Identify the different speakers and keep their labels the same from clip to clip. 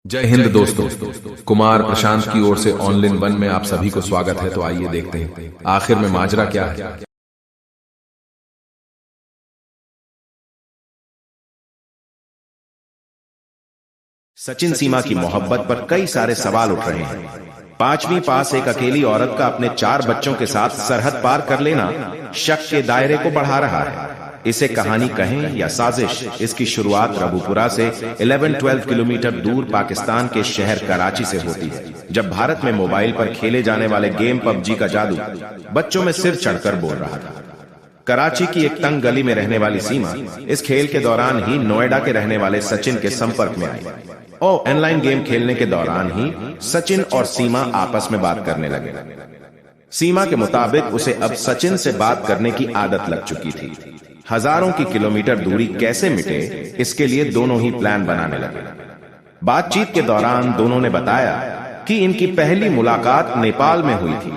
Speaker 1: जय हिंद दोस्तों। कुमार प्रशांत की ओर से ऑनलाइन वन में आप सभी को स्वागत है। तो आइए देखते हैं आखिर में माजरा क्या है।
Speaker 2: सचिन सीमा की मोहब्बत पर कई सारे सवाल उठ रहे हैं। पांचवीं पास एक अकेली औरत का अपने 4 बच्चों के साथ सरहद पार कर लेना शक के दायरे को बढ़ा रहा है। इसे कहानी कहें या साजिश, इसकी शुरुआत रघुपुरा से 11-12 किलोमीटर दूर पाकिस्तान के शहर कराची से होती है, जब भारत में मोबाइल पर खेले जाने वाले गेम पबजी का जादू बच्चों में सिर चढ़कर बोल रहा था। कराची की एक तंग गली में रहने वाली सीमा इस खेल के दौरान ही नोएडा के रहने वाले सचिन के संपर्क में आई और ऑनलाइन गेम खेलने के दौरान ही सचिन और सीमा आपस में बात करने लगे। सीमा के मुताबिक उसे अब सचिन से बात करने की आदत लग चुकी थी। हजारों की किलोमीटर दूरी कैसे मिटे, इसके लिए दोनों ही प्लान बनाने लगे। बातचीत के दौरान दोनों ने बताया कि इनकी पहली मुलाकात नेपाल में हुई थी,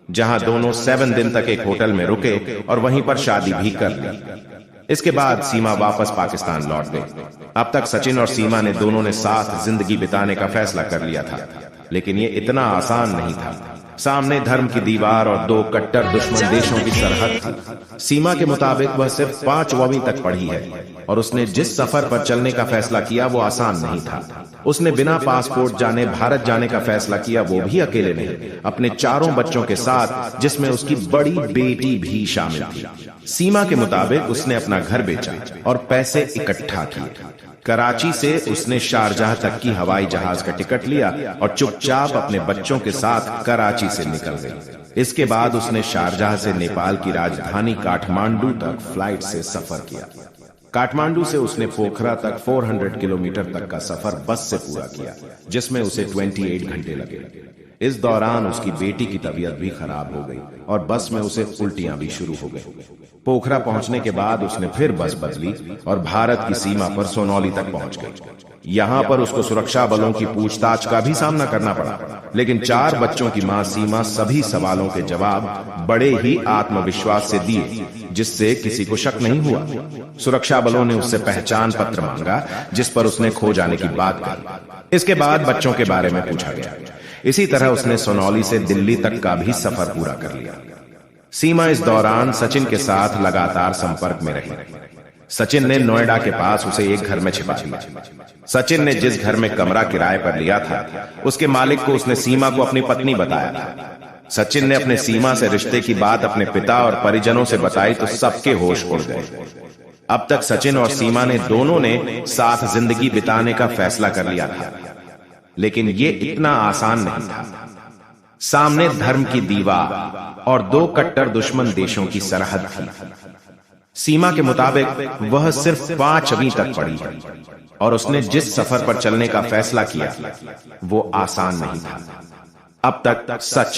Speaker 2: जहां दोनों 7 दिन तक एक होटल में रुके और वहीं पर शादी भी कर ली। इसके बाद सीमा वापस पाकिस्तान लौट गई। अब तक सचिन और सीमा ने दोनों ने साथ जिंदगी बिताने का फैसला कर लिया था, लेकिन ये इतना आसान नहीं था। सामने धर्म की दीवार और 2 कट्टर दुश्मन देशों की सरहद थी। सीमा के मुताबिक वह सिर्फ 5वीं तक पढ़ी है और उसने जिस सफर पर चलने का फैसला किया वो आसान नहीं था। उसने बिना पासपोर्ट जाने भारत जाने का फैसला किया, वो भी अकेले नहीं, अपने 4 बच्चों के साथ, जिसमें उसकी बड़ी बेटी भी शामिल थी। सीमा के मुताबिक उसने अपना घर बेचा और पैसे इकट्ठा किए। कराची से उसने शारजाह तक की हवाई जहाज का टिकट लिया और चुपचाप अपने बच्चों के साथ कराची से निकल गई। इसके बाद उसने शारजाह से नेपाल की राजधानी काठमांडू तक फ्लाइट से सफर किया। काठमांडू से उसने पोखरा तक 400 किलोमीटर तक का सफर बस से पूरा किया, जिसमें उसे 28 घंटे लगे। इस दौरान उसकी बेटी की तबीयत भी खराब हो गई और बस में उसे उल्टियां भी शुरू हो गई। पोखरा पहुंचने के बाद उसने फिर बस बदली और भारत की सीमा पर सोनौली तक पहुंच गई। यहां पर उसको सुरक्षा बलों की पूछताछ का भी सामना करना पड़ा, लेकिन 4 बच्चों की मां सीमा सभी सवालों के जवाब बड़े ही आत्मविश्वास से दिए, जिससे किसी को शक नहीं हुआ। सुरक्षा बलों ने उससे पहचान पत्र मांगा, जिस पर उसने खो जाने की बात कही। इसके बाद बच्चों के बारे में पूछा गया। इसी तरह उसने सोनौली से दिल्ली तक का भी सफर पूरा कर लिया। सीमा इस दौरान सचिन के साथ लगातार संपर्क में रही। सचिन ने नोएडा के पास उसे एक घर में छिपा लिया। सचिन ने जिस घर में कमरा किराए पर लिया था, उसके मालिक को उसने सीमा को अपनी पत्नी बताया था। सचिन ने अपने सीमा से रिश्ते की बात अपने पिता और परिजनों से बताई तो सबके होश उड़ गए। अब तक सचिन और सीमा ने दोनों ने साथ जिंदगी बिताने का फैसला कर लिया था, लेकिन ये इतना आसान नहीं था। सामने धर्म की दीवार और 2 कट्टर दुश्मन देशों की सरहद थी। सीमा के मुताबिक वह सिर्फ 5वीं तक पढ़ी है और उसने जिस सफर पर चलने का फैसला किया वो आसान नहीं था। अब तक सच